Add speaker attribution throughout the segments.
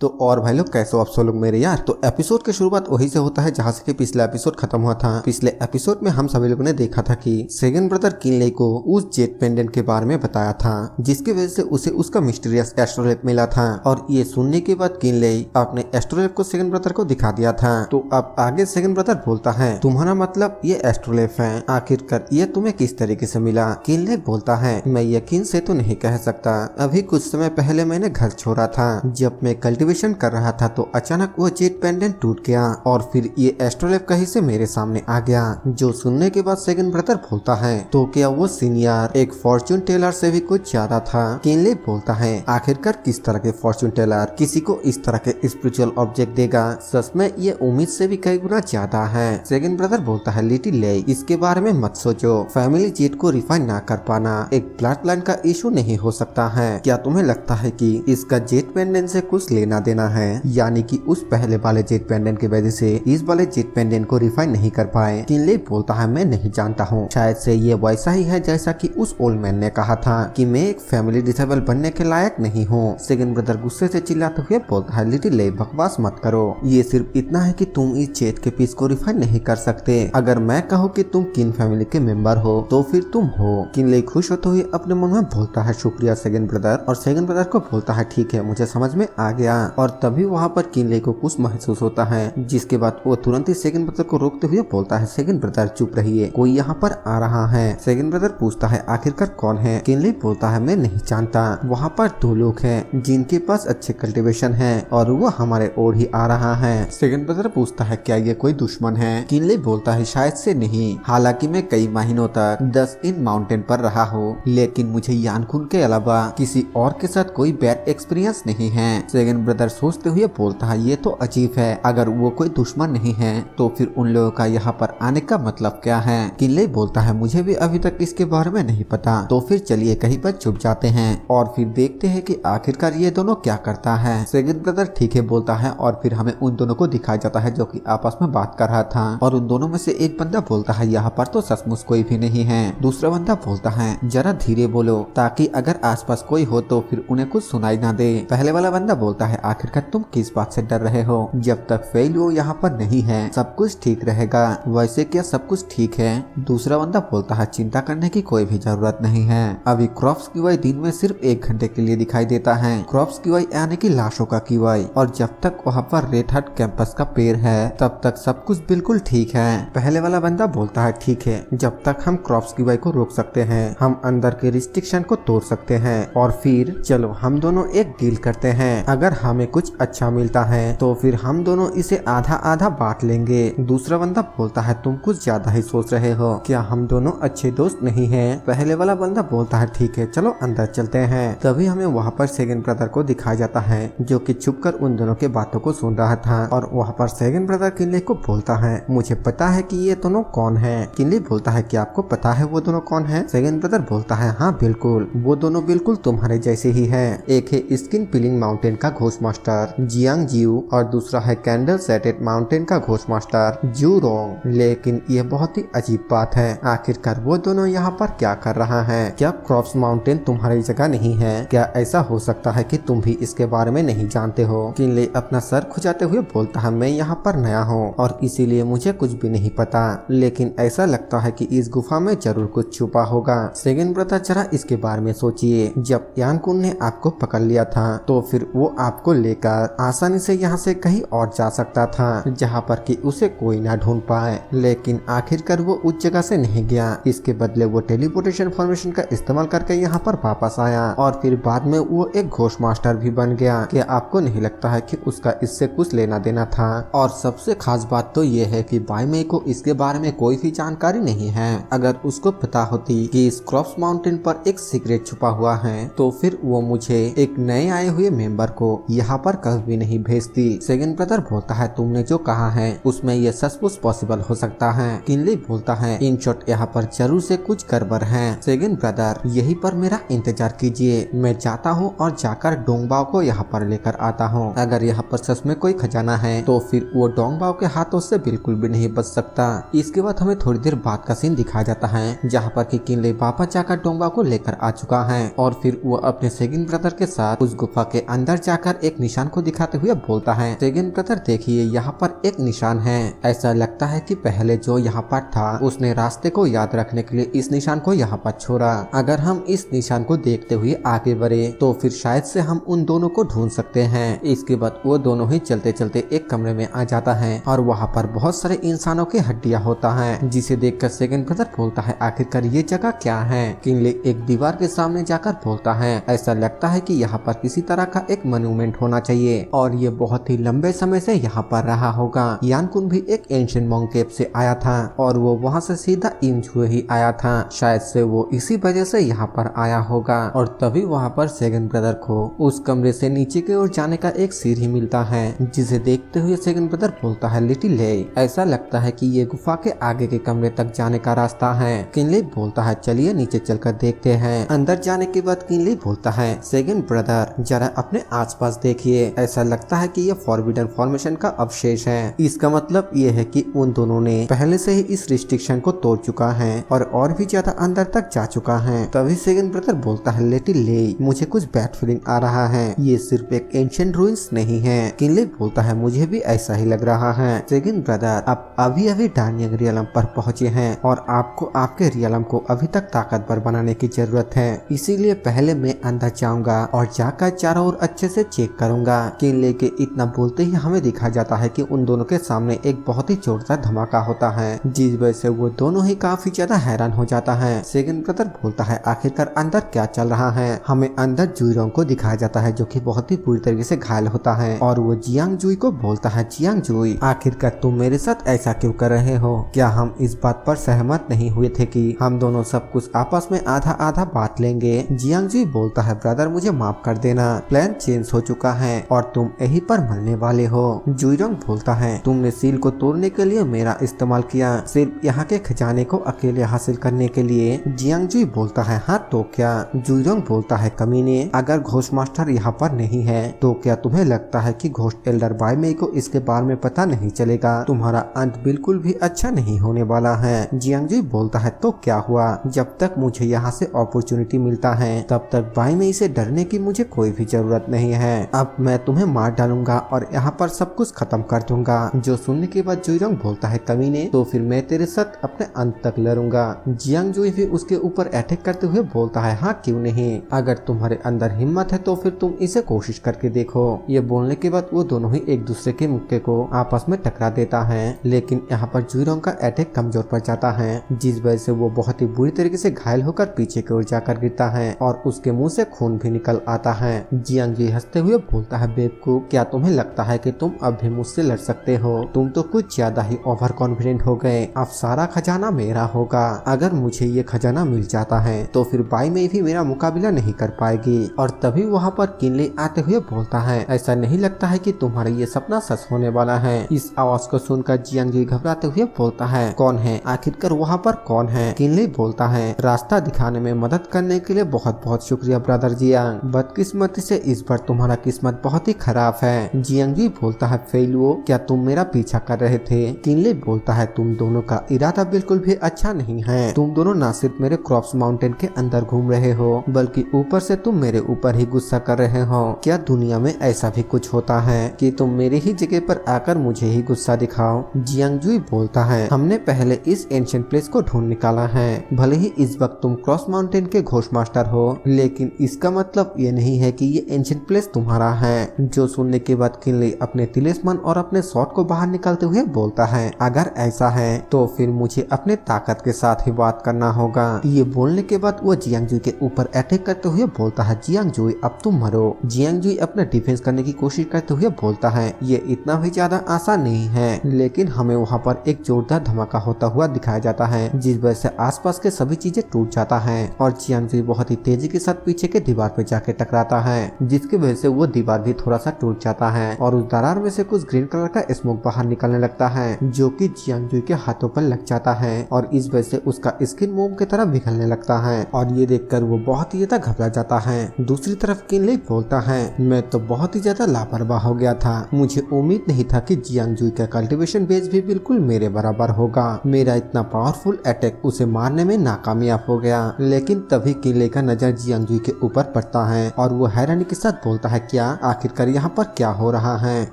Speaker 1: तो और भाई लोग कैसे हो आप सब लोग मेरे यार। तो एपिसोड की शुरुआत वही से होता है जहाँ से कि पिछला एपिसोड खत्म हुआ था। पिछले एपिसोड में हम सभी लोगों ने देखा था कि सेगन ब्रदर किनले को उस जेट पेंडेंट के बारे में बताया था जिसकी वजह से उसे उसका मिस्टीरियस एस्ट्रोलेप मिला था। और ये सुनने के बाद किनले अपने एस्ट्रोलेप को सेगन ब्रदर को दिखा दिया था। तो अब आगे सेगन ब्रदर बोलता है तुम्हारा मतलब ये एस्ट्रोलेप है, आखिरकार ये तुम्हें किस तरीके से मिला। किनले बोलता है मैं यकीन से तो नहीं कह सकता, अभी कुछ समय पहले मैंने घर छोड़ा था। जब मैं कल्टीवेशन कर रहा था तो अचानक वो जेट पेंडेंट टूट गया और फिर ये एस्ट्रोलेप कहीं से मेरे सामने आ गया। जो सुनने के बाद सेगन ब्रदर बोलता है तो क्या वो सीनियर एक फॉर्चून टेलर से भी कुछ ज्यादा था। किनले बोलता है आखिरकार किस तरह के फॉर्चून टेलर किसी को इस तरह के स्पिरिचुअल ऑब्जेक्ट देगा, सच में ये उम्मीद से भी कई गुना ज्यादा है। सेगन ब्रदर बोलता है लिटिल ले इसके बारे में मत सोचो, फैमिली जेट को रिफाइन ना कर पाना एक ब्लड लाइन का इशू नहीं हो सकता है। क्या तुम्हें लगता है कि इसका जेट पेंडेंट से कुछ लेना देना है, यानी कि उस पहले वाले जेट पेंडेंट की वजह से इस वाले जेट पेंडेंट को रिफाइन नहीं कर पाए। किनले बोलता है मैं नहीं जानता हूँ, शायद से ये वैसा ही है जैसा कि उस ओल्ड मैन ने कहा था कि मैं एक फैमिली डिसेबल बनने के लायक नहीं हूँ। सेगन ब्रदर गुस्से से चिल्लाते हुए बोलता है लिटिल ले बकवास मत करो, ये सिर्फ इतना है कि तुम इस जेट के पीस को रिफाइन नहीं कर सकते। अगर मैं कहूँ कि तुम किन फैमिली के मेंबर हो तो फिर तुम हो। किनले खुश होते हुए अपने मन में बोलता है शुक्रिया सेगन ब्रदर, और सेगन ब्रदर को बोलता है ठीक है मुझे समझ में आ गया। और तभी वहाँ पर किनले को कुछ महसूस होता है, जिसके बाद वो तुरंत ही सेगन ब्रदर को रोकते हुए बोलता है सेगन ब्रदर चुप रहिए, कोई यहाँ पर आ रहा है। सेगन ब्रदर पूछता है आखिरकार कौन है। किनले बोलता है मैं नहीं जानता, वहाँ पर दो लोग हैं जिनके पास अच्छे कल्टीवेशन है और वो हमारे ओर ही आ रहा है। सेगन ब्रदर पूछता है क्या ये कोई दुश्मन है। किनले बोलता है शायद से नहीं, हालांकि मैं कई महीनों तक 10 इन माउंटेन पर रहा हूँ, लेकिन मुझे यानकुन के अलावा किसी और के साथ कोई बैड एक्सपीरियंस नहीं है। सेगन ब्रदर सोचते हुए बोलता है ये तो अजीब है, अगर वो कोई दुश्मन नहीं है तो फिर उन लोगों का यहाँ पर आने का मतलब क्या है। किनले बोलता है मुझे भी अभी तक इसके बारे में नहीं पता, तो फिर चलिए कहीं पर छुप जाते हैं और फिर देखते हैं कि आखिरकार ये दोनों क्या करता है। सेगन ब्रदर ठीक है बोलता है और फिर हमें उन दोनों को दिखाया जाता है जो कि आपस में बात कर रहा था। और उन दोनों में से एक बंदा बोलता है यहाँ पर तो सचमुच कोई भी नहीं है। दूसरा बंदा बोलता है जरा धीरे बोलो ताकि अगर आसपास कोई हो तो फिर उन्हें कुछ सुनाई ना दे। पहले वाला बंदा बोलता है आखिरकार तुम किस बात से डर रहे हो, जब तक फेल वो यहाँ पर नहीं है सब कुछ ठीक रहेगा। वैसे क्या सब कुछ ठीक है। दूसरा बंदा बोलता है चिंता करने की कोई भी जरूरत नहीं है, अभी क्रॉप्स की वाई दिन में सिर्फ 1 घंटे के लिए दिखाई देता है। क्रॉप्स की वाई यानी कि लाशों का की वाई, और जब तक वहाँ पर रेड हार्ट कैंपस का पेड़ है तब तक सब कुछ बिल्कुल ठीक है। पहले वाला बंदा बोलता है ठीक है, जब तक हम क्रॉप्स की वाई को रोक सकते हैं हम अंदर के रिस्ट्रिक्शन को तोड़ सकते हैं और फिर चलो हम दोनों एक डील करते हैं, अगर हमें कुछ अच्छा मिलता है तो फिर हम दोनों इसे आधा आधा बांट लेंगे। दूसरा बंदा बोलता है तुम कुछ ज्यादा ही सोच रहे हो, क्या हम दोनों अच्छे दोस्त नहीं हैं? पहले वाला बंदा बोलता है ठीक है चलो अंदर चलते हैं। तभी हमें वहाँ पर सेगन ब्रदर को दिखाया जाता है जो कि छुपकर उन दोनों के बातों को सुन रहा था। और वहाँ पर सेगन ब्रदर किनले को बोलता है मुझे पता है कि ये दोनों कौन है। किनले बोलता है क्या आपको पता है वो दोनों कौन है? सेगन ब्रदर बोलता है हाँ बिल्कुल, वो दोनों बिल्कुल तुम्हारे जैसे ही है। एक है स्किन पिलिंग माउंटेन का घोष मास्टर जियांग जियू और दूसरा है कैंडल सेटेड माउंटेन का घोष मास्टर जू रोंग। लेकिन ये बहुत ही अजीब बात है, आखिरकार वो दोनों यहाँ पर क्या कर रहा है? क्या क्रॉप्स माउंटेन तुम्हारी जगह नहीं है? क्या ऐसा हो सकता है कि तुम भी इसके बारे में नहीं जानते हो? किनले अपना सर खुजाते हुए बोलता है मैं यहाँ पर नया हूँ और इसीलिए मुझे कुछ भी नहीं पता, लेकिन ऐसा लगता है कि इस गुफा में जरूर कुछ छुपा होगा। सेगन ब्रदर जरा इसके बारे में सोचिए, जब यानकुन ने आपको पकड़ लिया था तो फिर वो आपको लेकर आसानी से यहाँ से कहीं और जा सकता था जहाँ पर कि उसे कोई ना ढूंढ पाए, लेकिन आखिरकार वो उस जगह से नहीं गया। इसके बदले वो टेलीपोर्टेशन फॉर्मेशन का इस्तेमाल करके यहाँ पर वापस आया और फिर बाद में वो एक घोष मास्टर भी बन गया। क्या आपको नहीं लगता है कि उसका इससे कुछ लेना देना था? और सबसे खास बात तो ये है कि बाई मई को इसके बारे में कोई भी जानकारी नहीं है। अगर उसको पता होती कि इस क्रॉप्स माउंटेन पर एक सीक्रेट छुपा हुआ है तो फिर वो मुझे एक नए आए हुए मेंबर को यहाँ पर कभी नहीं भेजती। सेगन ब्रदर बोलता है तुमने जो कहा है उसमें ये सचमुच पॉसिबल हो सकता है। किनले बोलता है इन शॉर्ट यहाँ पर जरूर से कुछ गड़बड़ है। सेगन ब्रदर यही पर मेरा इंतजार कीजिए, मैं जाता हूँ और जाकर डोंगबाओ को यहाँ पर लेकर आता हूँ। अगर यहाँ पर सच में कोई खजाना है तो फिर वो डोंगबाओ के हाथों से बिल्कुल भी नहीं बच सकता। इसके बाद हमें थोड़ी देर बाद का सीन दिखाया जाता है जहाँ पर कि किनले वापस जाकर डोंगबाओ को लेकर आ चुका है और फिर वो अपने सेगन ब्रदर के साथ उस गुफा के अंदर जाकर एक निशान को दिखाते हुए बोलता है, सेगन ब्रदर देखिए यहाँ पर एक निशान है। ऐसा लगता है कि पहले जो यहाँ पर था उसने रास्ते को याद रखने के लिए इस निशान को यहाँ पर छोड़ा। अगर हम इस निशान को देखते हुए आगे बढ़े तो फिर शायद से हम उन दोनों को ढूंढ सकते हैं। इसके बाद वो दोनों ही चलते चलते एक कमरे में आ जाता है और वहाँ पर बहुत सारे इंसानों की हड्डियां होता है, जिसे देखकर सेगन ब्रदर बोलता है आखिरकार ये जगह क्या है। किनले एक दीवार के सामने जाकर बोलता है, ऐसा लगता है कि यहाँ पर किसी तरह का एक मॉन्यूमेंट होना चाहिए और ये बहुत ही लंबे समय से यहाँ पर रहा होगा। यानकुन भी एक एंशिएंट मॉन्क केव से आया था और वो वहाँ से सीधा इमझुए ही आया था, शायद से वो इसी वजह से यहाँ पर आया होगा। और तभी वहाँ पर सेगन ब्रदर को उस कमरे से नीचे की ओर जाने का एक सीढ़ी मिलता है, जिसे देखते हुए सेगन ब्रदर बोलता है, लिटिल ले, ऐसा लगता है कि ये गुफा के आगे के कमरे तक जाने का रास्ता है। किनले बोलता है, चलिए नीचे चलकर देखते हैं। अंदर जाने के बाद किनले बोलता है, सेगन ब्रदर जरा अपने आसपास देखिए, ऐसा लगता है कि ये फॉरबिडन फॉर्मेशन का अवशेष है। इसका मतलब ये है कि उन दोनों ने पहले से ही इस रिस्ट्रिक्शन को तोड़ चुका है और भी ज्यादा अंदर तक जा चुका है। तभी सेगन ब्रदर बोलता है, लिटिल ले, मुझे कुछ बैड फीलिंग आ रहा है, ये सिर्फ एक एंशिएंट रूइंस नहीं है। किनले बोलता है, मुझे भी ऐसा ही लग रहा है। सेगन ब्रदर आप अभी डार्नियंग रियलम पर पहुंचे हैं और आपको आपके रियलम को अभी तक ताकतवर बनाने की जरूरत है, इसीलिए पहले मैं अंदर जाऊंगा और जाकर चारों ओर अच्छे से चेक करूंगा। किनले के इतना बोलते ही हमें दिखा जाता है कि उन दोनों के सामने एक बहुत ही जोरदार धमाका होता है, जिस वजह से वो दोनों ही काफी ज्यादा हैरान हो जाता है। सेगन ब्रदर बोलता है, आखिरकार अंदर क्या चल रहा है। हमें अंदर जुइरोंग को दिखाया जाता है जो कि बहुत ही बुरी तरीके से घायल होता है और वो जियांग जुई को बोलता है, जियांग जुई आखिरकार तुम मेरे साथ ऐसा क्यों कर रहे हो? क्या हम इस बात पर सहमत नहीं हुए थे कि हम दोनों सब कुछ आपस में आधा आधा बांट लेंगे? जियांग जुई बोलता है, ब्रदर मुझे माफ कर देना, प्लान चेंज हो चुका है और तुम यहीं पर मरने वाले हो। जुइरोंग बोलता है, तुमने सील को तोड़ने के लिए मेरा इस्तेमाल किया, सिर्फ यहाँ के खजाने को अकेले हासिल करने के लिए। जियांग जुई बोलता है, हाँ तो क्या? जुइरोंग बोलता है, कमीने, अगर घोस्ट मास्टर यहाँ पर नहीं है तो क्या तुम्हें लगता है कि घोस्ट एल्डर बाइमेई को इसके बारे में पता नहीं चलेगा? तुम्हारा अंत बिल्कुल भी अच्छा नहीं होने वाला है। जियांग जुई बोलता है, तो क्या हुआ? जब तक मुझे यहाँ से अपॉर्चुनिटी मिलता है तब तक बाइमेई से डरने की मुझे कोई भी जरूरत नहीं है। अब मैं तुम्हें मार डालूंगा और यहाँ पर सब कुछ खत्म कर दूंगा। जो सुनने के बाद जुइरोंग बोलता है, कमीने, तो फिर मैं तेरे साथ अपने अंत तक लड़ूंगा। जियांग जुई भी उसके ऊपर अटैक करते हुए बोलता है, हाँ क्यों नहीं, अगर तुम्हारे अंदर हिम्मत है तो फिर तुम इसे कोशिश करके देखो। ये बोलने के बाद वो दोनों ही एक दूसरे के मुक्के को आपस में टकरा देता है, लेकिन यहाँ पर जुइरोंग का अटैक कमजोर पड़ जाता है, जिस वजह से वो बहुत ही बुरी तरीके से घायल होकर पीछे की ओर जाकर गिरता है और उसके मुंह से खून भी निकल आता है। जियांग जुई हंसते हुए बोलता है, बेवकूफ, क्या तुम्हें लगता है कि तुम अब भी मुझसे लड़ सकते हो? तुम तो कुछ ज्यादा ही ओवर कॉन्फिडेंट हो गए। अब सारा खजाना मेरा होगा। अगर मुझे ये खजाना मिल जाता है तो फिर बाइमेई भी मेरा मुकाबला नहीं कर पाएगी। और तभी वहाँ पर किनले आते हुए बोलता है, ऐसा नहीं लगता है कि तुम्हारा ये सपना सच होने वाला है। इस आवाज को सुनकर जियांग जुई घबराते हुए बोलता है, कौन है? आखिरकार वहाँ पर कौन है? किनले बोलता है, रास्ता दिखाने में मदद करने के लिए बहुत बहुत शुक्रिया ब्रदर जियांग, बदकिस्मती से इस बार तुम्हारा किस्मत बहुत ही खराब है। जियांग जुई बोलता है, फेलुओ, क्या तुम मेरा पीछा कर रहे थे? किनले बोलता है, तुम दोनों का इरादा बिल्कुल भी अच्छा नहीं है। तुम दोनों न सिर्फ मेरे क्रॉप्स माउंटेन के अंदर घूम रहे हो बल्कि ऊपर से तुम मेरे ऊपर ही गुस्सा कर रहे हो। क्या दुनिया में ऐसा भी कुछ होता है कि तुम मेरी ही जगह पर आकर मुझे ही गुस्सा दिखाओ? जियांग जुई बोलता है, हमने पहले इस एंशिएंट प्लेस को ढूंढ निकाला है। भले ही इस वक्त तुम क्रॉस माउंटेन के घोस्ट मास्टर हो, लेकिन इसका मतलब ये नहीं है कि ये एंशिएंट प्लेस तुम्हारा है। जो सुनने के बाद किनले अपने तिलिस्मन और अपने शॉट को बाहर निकालते हुए बोलता है, अगर ऐसा है तो फिर मुझे अपने ताकत के साथ ही बात करना होगा। ये बोलने के बाद वो जियांग जुई के ऊपर अटैक करते हुए बोलता है, जियांग जुई अब तुम मरो। जियांग जुई अपना डिफेंस करने की कोशिश करते हुए बोलता है, ये इतना भी ज्यादा आसान नहीं है। लेकिन हमें वहाँ पर एक जोरदार धमाका होता हुआ दिखाया जाता है, जिस वजह से आसपास के सभी चीजें टूट जाता है और जियांग जुई बहुत ही तेजी के साथ पीछे के दीवार पे जाके टकराता है, जिसकी वजह से वो दीवार भी थोड़ा सा टूट जाता है और उस दरार में से कुछ ग्रीन कलर का स्मोक बाहर निकलने लगता है, जो कि जियांग जुई के हाथों पर लग जाता है और इस वजह से उसका स्किन मोम की तरह पिघलने लगता है और ये देखकर वो बहुत ही ज्यादा घबरा जाता है। दूसरी तरफ किनले बोलता है, मैं तो बहुत ही ज्यादा लापरवाह हो गया था। मुझे उम्मीद नहीं था कि जियांग जुई का कल्टीवेशन बेस भी बिल्कुल मेरे बराबर होगा। मेरा इतना पावरफुल अटैक उसे मारने में नाकामयाब हो गया। लेकिन तभी किनले का नजर जियांग जुई के ऊपर पड़ता है और वो हैरानी के साथ बोलता है, क्या आखिरकार यहाँ पर क्या हो रहा है।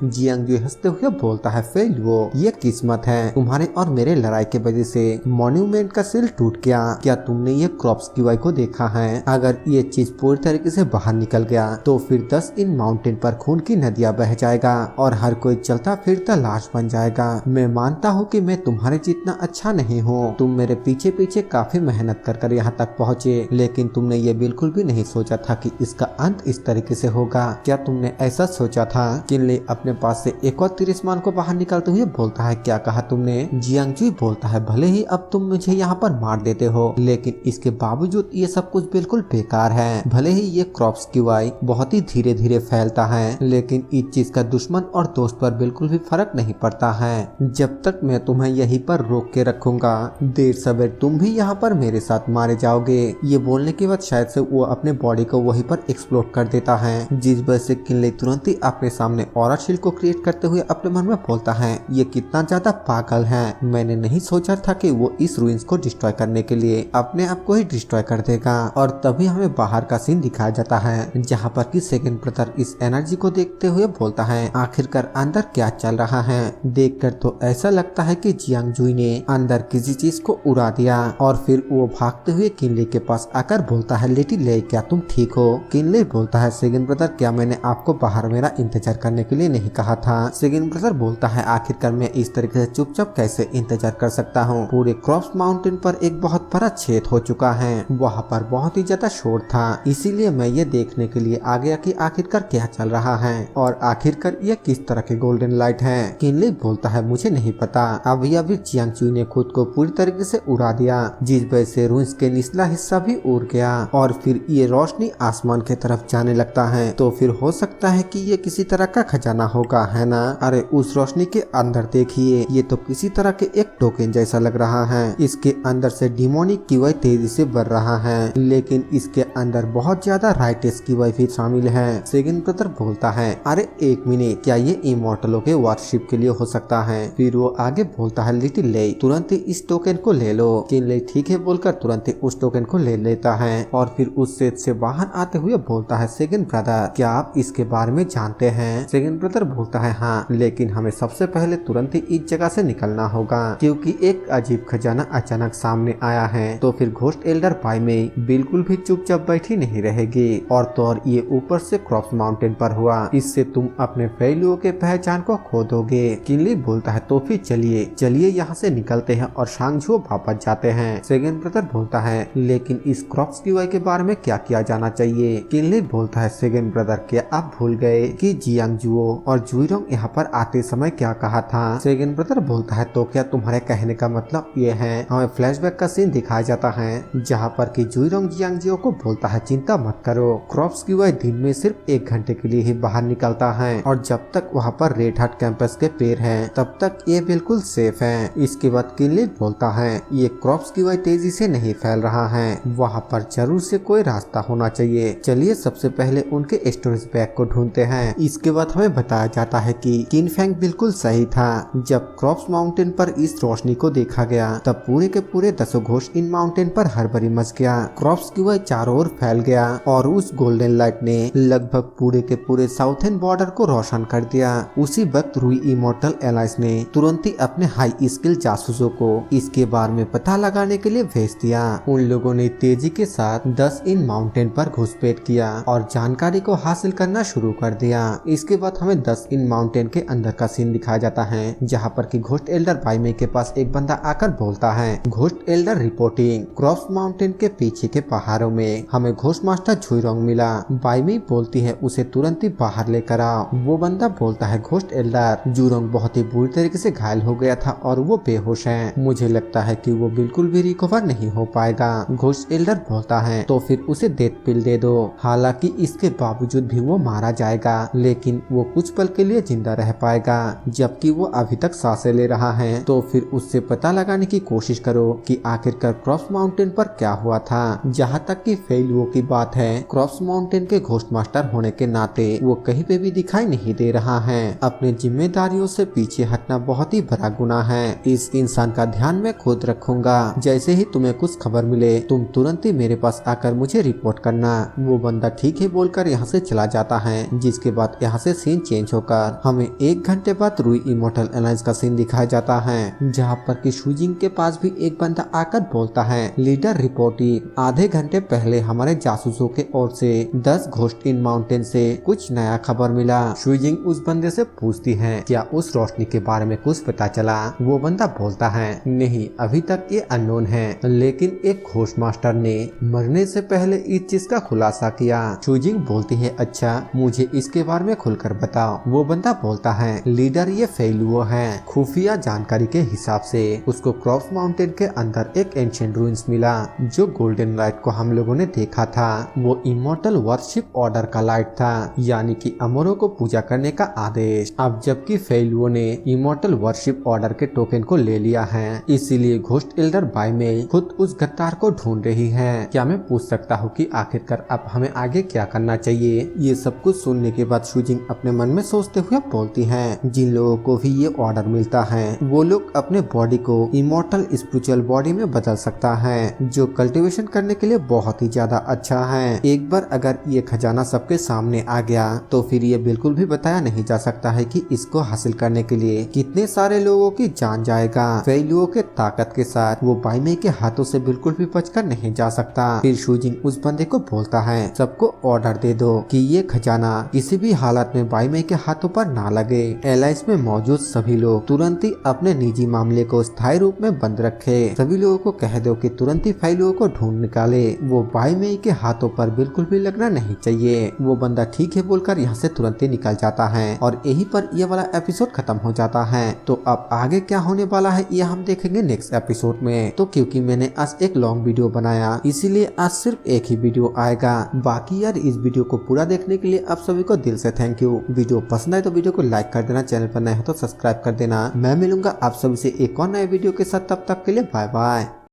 Speaker 1: जियांग जुई हंसते हुए बोलता है फेल वो ये किस्मत है तुम्हारे और मेरे लड़ाई के वजह से मॉन्यूमेंट का सील टूट गया। क्या तुमने ये क्रॉप्स की वाई को देखा है? अगर ये चीज पूरी तरीके से बाहर निकल गया तो फिर 10 इन माउंटेन पर खून की नदियां बह जाएगा और हर कोई चलता फिरता लाश बन जाएगा। मैं मानता हूँ कि मैं तुम्हारे जितना अच्छा नहीं हूँ। तुम मेरे पीछे पीछे काफी मेहनत कर यहाँ तक पहुँचे, लेकिन तुमने ये बिल्कुल भी नहीं सोचा था कि इसका अंत इस तरीके से होगा। क्या तुमने ऐसा सोचा था? किनले अपने पास से एक और तिरिस्मान को बाहर निकालते हुए बोलता है क्या कहा तुमने? जियांग जुई बोलता है भले ही अब तुम मुझे यहाँ पर मार देते हो, लेकिन इसके बावजूद ये सब कुछ बिल्कुल बेकार है। भले ही ये क्रॉप्स की वाई बहुत ही धीरे धीरे फैलता है, लेकिन इस चीज का दुश्मन और दोस्त पर बिल्कुल भी फर्क नहीं पड़ता है। जब तक मैं तुम्हें यहीं पर रोक के रखूंगा, देर सवेर तुम भी यहाँ पर मेरे साथ मारे जाओगे। ये बोलने के बाद शायद से वो अपने बॉडी को वहीं पर एक्सप्लोड कर देता है, जिस वजह से किनले तुरंत ही अपने सामने ऑरा शील्ड को क्रिएट करते हुए अपने मन में बोलता है ये कितना ज्यादा पागल है। मैंने नहीं सोचा था कि वो इस रूइंस को डिस्ट्रॉय करने के लिए अपने आप को ही डिस्ट्रॉय कर देगा। और तभी हमें बाहर का सीन दिखाया जाता है जहाँ पर कि सेकंड ब्रदर इस एनर्जी को देखते हुए बोलता है आखिरकार अंदर क्या चल रहा है। देखकर तो ऐसा लगता है कि जियांग जुई ने अंदर किसी चीज को उड़ा दिया। और फिर वो भागते हुए किनले के पास आकर बोलता है लिटिल ले क्या तुम ठीक हो? किनले बोलता है सेकंड ब्रदर क्या मैंने आपको बाहर मेरा इंतजार करने के लिए नहीं कहा था? सेकंड ब्रदर बोलता है आखिरकार मैं इस तरीके से चुपचाप कैसे इंतजार कर सकता हूँ? पूरे क्रॉप्स माउंटेन पर एक बहुत बड़ा छेद हो चुका है, वहाँ पर बहुत ही ज्यादा शोर था, इसीलिए मैं ये देखने के लिए आ गया कि आखिरकार क्या चल रहा है और आखिरकार ये किस तरह की गोल्डन लाइट है। किनले बोलता है मुझे नहीं पता, अभी अभी जियांग जुई ने खुद को पूरी तरीके से उड़ा दिया, जिस वजह से रूइंस के निचला हिस्सा भी उड़ गया और फिर ये रोशनी आसमान की तरफ जाने लगता है। तो फिर हो सकता है कि ये किसी तरह का खजाना होगा, है ना? अरे उस रोशनी के अंदर देखिए, ये तो किसी तरह के एक टोकन जैसा लग रहा है। इसके अंदर से डिमोनिक की वाई तेजी से बढ़ रहा है, लेकिन इसके अंदर बहुत ज्यादा राइटेस की वाई भी शामिल है। सेकंड ब्रदर बोलता है अरे एक मिनट, क्या ये इमॉर्टलों के वारशिप के लिए हो सकता है? फिर वो आगे बोलता है लिटिल ले तुरंत ही इस टोकन को ले लो। किनले ठीक है बोलकर तुरंत ही उस टोकन को ले लेता है और फिर उस सेट से बाहर आते हुए बोलता है सेकंड ब्रदर क्या आप इसके बारे में जानते हैं? सेकंड ब्रदर बोलता है हाँ, लेकिन हमें सबसे पहले तुरंत ही इस जगह से निकलना होगा क्योंकि एक अजीब खजाना अचानक सामने आया है। तो फिर घोस्ट एल्डर पाई में बिल्कुल भी चुपचाप बैठी नहीं रहेगी और तो और ये ऊपर से क्रॉप्स माउंटेन पर हुआ, इससे तुम अपने पहलुओं के पहचान को खो दोगे। किनली बोलता है तो फिर चलिए चलिए यहाँ से निकलते हैं और शांगझो वापस जाते हैं। सेकंड ब्रदर बोलता है लेकिन इस क्रॉप्स की वाई के बारे में क्या किया जाना चाहिए? किनली बोलता है सेकंड ब्रदर क्या आप भूल गए कि जियांग जुओ और जुइरोंग यहाँ पर आते समय क्या कहा था? सेकंड ब्रदर बोलता है तो क्या तुम्हारे कहने का मतलब ये है? हमें फ्लैशबैक का सीन दिखाया जाता है जहाँ पर कि जुइरोंग जियांग जुओ को बोलता है चिंता मत करो, क्रॉप्स की वाई दिन में सिर्फ 1 घंटे के लिए ही बाहर निकलता है और जब तक वहाँ पर रेड हार्ट कैंपस के पेड़ है तब तक ये बिल्कुल सेफ है। इसके बाद किनले बोलता है ये क्रॉप्स की वाई तेजी से नहीं फैल रहा है, वहाँ पर जरूर से कोई रास्ता होना चाहिए। चलिए सबसे पहले उनके स्टोरेज बैग को ढूंढते हैं। इसके बाद हमें बताया जाता है कि किन फैंग बिल्कुल सही था। जब क्रॉप्स माउंटेन पर इस रोशनी को देखा गया तब पूरे के पूरे 10 घोष इन माउंटेन पर हड़बड़ी मच गया। क्रॉप्स की वाई चारों ओर फैल गया और उस गोल्डन लाइट ने लगभग पूरे के पूरे साउथर्न बॉर्डर को रोशन कर दिया। उसी वक्त रूई इमोर्टल एलायंस ने तुरंत ही अपने हाई स्किल जासूसों को इसके बारे में पता लगाने के लिए भेज दिया। उन लोगों ने तेजी के साथ 10 इन माउंटेन पर घुसपैठ किया और जानकारी को हासिल करना शुरू कर दिया। इसके बाद हमें 10 इन माउंटेन के अंदर का सीन दिखाया जाता है जहाँ पर कि घोस्ट एल्डर बाइमे के पास एक बंदा आकर बोलता है ghost Elder reporting, crops mountain के पीछे के पहाड़ों में हमें घोस्ट मास्टर जुइरोंग मिला। बाइमे बोलती है उसे तुरंत ही बाहर लेकर आओ। वो बंदा बोलता है घोस्ट एल्डर जुइरोंग बहुत ही बुरी तरीके से घायल हो गया था और वो बेहोश है, मुझे लगता है कि वो बिल्कुल भी रिकवर नहीं हो पाएगा। घोस्ट एल्डर बोलता है तो फिर उसे डेथ पिल दे दो। हालांकि इसके बावजूद भी वो मारा जाएगा, लेकिन वो कुछ पल के लिए जिंदा रह पाएगा। जबकि वो अभी तक सांसें ले रहा है, तो फिर उससे पता लगाने की कोशिश करो कि आखिरकार क्रॉप्स माउंटेन पर क्या हुआ था। जहाँ तक कि फेलुओ की बात है, क्रॉप्स माउंटेन के घोस्ट मास्टर होने के नाते वो कहीं पे भी दिखाई नहीं दे रहा है। अपने जिम्मेदारियों से पीछे हटना बहुत ही बड़ा गुनाह है। इस इंसान का ध्यान मैं खुद रखूंगा। जैसे ही तुम्हें कुछ खबर मिले तुम तुरंत ही मेरे पास आकर मुझे रिपोर्ट करना। वो बंदा ठीक है बोलकर यहाँ से चला जाता है, जिसके बाद यहाँ से सीन चेंज होकर हमें 1 घंटे बाद रूई इमोर्टल अलायंस का सीन दिखाया जाता है, जहाँ पर कि शुजिंग के पास भी एक बंदा आकर बोलता है, लीडर रिपोर्टिंग, आधे घंटे पहले हमारे जासूसों के ओर से 10 घोस्ट इन माउंटेन से कुछ नया खबर मिला। शुजिंग उस बंदे से पूछती है, क्या उस रोशनी के बारे में कुछ पता चला? वो बंदा बोलता है, नहीं, अभी तक ये अननोन है, लेकिन एक घोस्ट मास्टर ने मरने से पहले इस चीज का खुलासा किया। शुजिंग बोलती है, अच्छा, मुझे इसके बारे में खुलकर बताओ। वो बंदा बोलता है, लीडर, ये फेलुओ है। खुफिया जानकारी के हिसाब से उसको क्रॉप्स माउंटेन के अंदर एक एंशिएंट रूइंस मिला, जो गोल्डन लाइट को हम लोगों ने देखा था। वो इमोर्टल वर्शिप ऑर्डर का लाइट था, यानी कि अमरों को पूजा करने का आदेश। अब जबकि फेलुओ ने इमोर्टल वर्शिप ऑर्डर के टोकन को ले लिया है, इसीलिए घोस्ट एल्डर बाइमेई खुद उस गद्दार को ढूंढ रही है। क्या मैं पूछ सकता हूँ कि आखिरकार अब हमें आगे क्या करना चाहिए? ये सब कुछ सुनने के बाद शुजिंग अपने मन में सोचते हुए बोलती है, जिन लोगों को भी ये ऑर्डर मिलता है वो लोग अपने बॉडी को इमोर्टल स्पिरिचुअल बॉडी में बदल सकता है, जो कल्टीवेशन करने के लिए बहुत ही ज्यादा अच्छा है। एक बार अगर ये खजाना सबके सामने आ गया तो फिर ये बिल्कुल भी बताया नहीं जा सकता है कि इसको हासिल करने के लिए कितने सारे लोगों की जान जाएगा। फेलुओ के ताकत के साथ वो बाइमेई के हाथों से बिल्कुल भी बचकर नहीं जा सकता। फिर शुजिंग उस बंदे को बोलता है, सबको ऑर्डर दे दो कि ये खजाना किसी भी हालत में बाइमेई के हाथों पर ना लगे। एलाइंस में मौजूद सभी लोग तुरंत ही अपने निजी मामले को स्थायी रूप में बंद रखे। सभी लोगों को कह दो कि तुरंत ही फेलुओ को ढूंढ निकाले, वो बाइमेई के हाथों पर बिल्कुल भी लगना नहीं चाहिए। वो बंदा ठीक है बोलकर यहाँ से तुरंत ही निकल जाता है और यहीं पर ये वाला एपिसोड खत्म हो जाता है। तो अब आगे क्या होने वाला है ये हम देखेंगे नेक्स्ट एपिसोड में। तो क्योंकि मैंने आज एक लॉन्ग वीडियो बनाया, इसीलिए आज सिर्फ एक ही वीडियो आएगा। बाकी यार, इस वीडियो को पूरा देखने के लिए आप सभी को दिल से थैंक यू। वीडियो पसंद आए तो वीडियो को लाइक कर देना, चैनल पर नए हो तो सब्सक्राइब कर देना। मैं मिलूंगा आप सभी से एक और नए वीडियो के साथ, तब तक के लिए बाय बाय।